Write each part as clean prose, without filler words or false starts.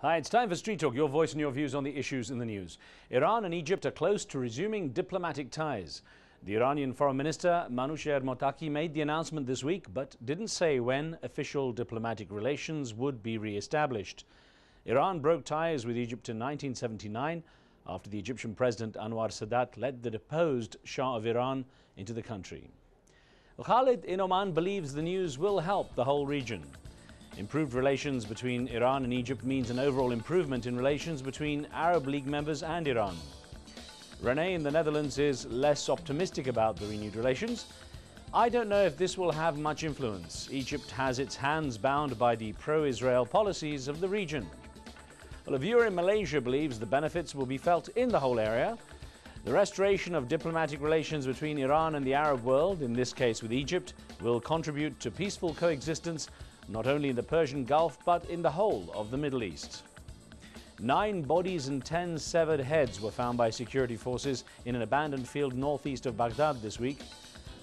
Hi, it's time for Street Talk, your voice and your views on the issues in the news. Iran and Egypt are close to resuming diplomatic ties. The Iranian Foreign Minister Manouchehr Mottaki made the announcement this week, but didn't say when official diplomatic relations would be re-established. Iran broke ties with Egypt in 1979 after the Egyptian President Anwar Sadat let the deposed Shah of Iran into the country. Khalid in Oman believes the news will help the whole region. Improved relations between Iran and Egypt means an overall improvement in relations between Arab League members and Iran. René in the Netherlands is less optimistic about the renewed relations. I don't know if this will have much influence. Egypt has its hands bound by the pro-Israel policies of the region. Well, a viewer in Malaysia believes the benefits will be felt in the whole area. The restoration of diplomatic relations between Iran and the Arab world, in this case with Egypt, will contribute to peaceful coexistence not only in the Persian Gulf but in the whole of the Middle East. 9 bodies and 10 severed heads were found by security forces in an abandoned field northeast of Baghdad this week.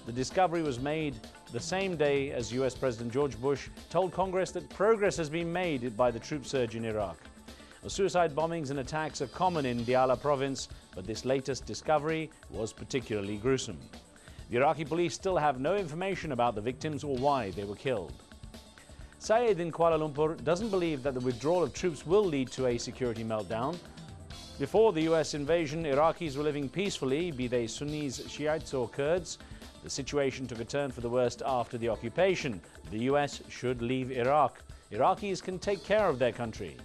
The discovery was made the same day as US President George Bush told Congress that progress has been made by the troop surge in Iraq. Suicide bombings and attacks are common in Diyala province, but this latest discovery was particularly gruesome. The Iraqi police still have no information about the victims or why they were killed. Saeed in Kuala Lumpur doesn't believe that the withdrawal of troops will lead to a security meltdown. Before the US invasion, Iraqis were living peacefully, be they Sunnis, Shiites or Kurds. The situation took a turn for the worst after the occupation. The US should leave Iraq. Iraqis can take care of their country.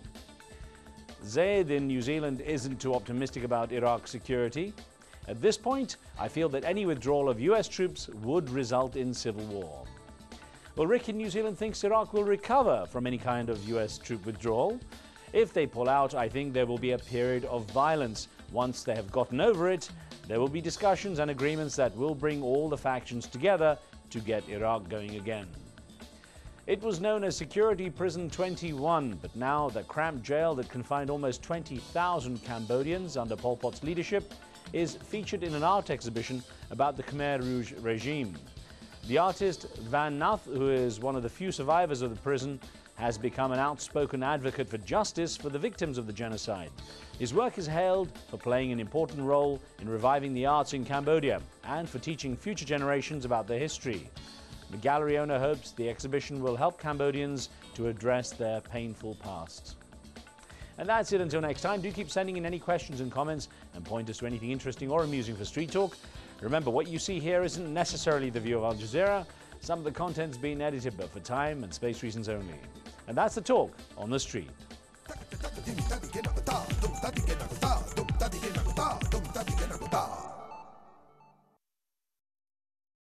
Zaid in New Zealand isn't too optimistic about Iraq's security. At this point, I feel that any withdrawal of US troops would result in civil war. Well, Rick in New Zealand thinks Iraq will recover from any kind of US troop withdrawal. If they pull out, I think there will be a period of violence. Once they have gotten over it, there will be discussions and agreements that will bring all the factions together to get Iraq going again. It was known as Security Prison 21, but now the cramped jail that confined almost 20,000 Cambodians under Pol Pot's leadership is featured in an art exhibition about the Khmer Rouge regime. The artist Van Nath, who is one of the few survivors of the prison, has become an outspoken advocate for justice for the victims of the genocide. His work is hailed for playing an important role in reviving the arts in Cambodia and for teaching future generations about their history. The gallery owner hopes the exhibition will help Cambodians to address their painful past. And that's it until next time. Do keep sending in any questions and comments and point us to anything interesting or amusing for Street Talk. Remember, what you see here isn't necessarily the view of Al Jazeera. Some of the content's been edited, but for time and space reasons only. And that's the talk on the street.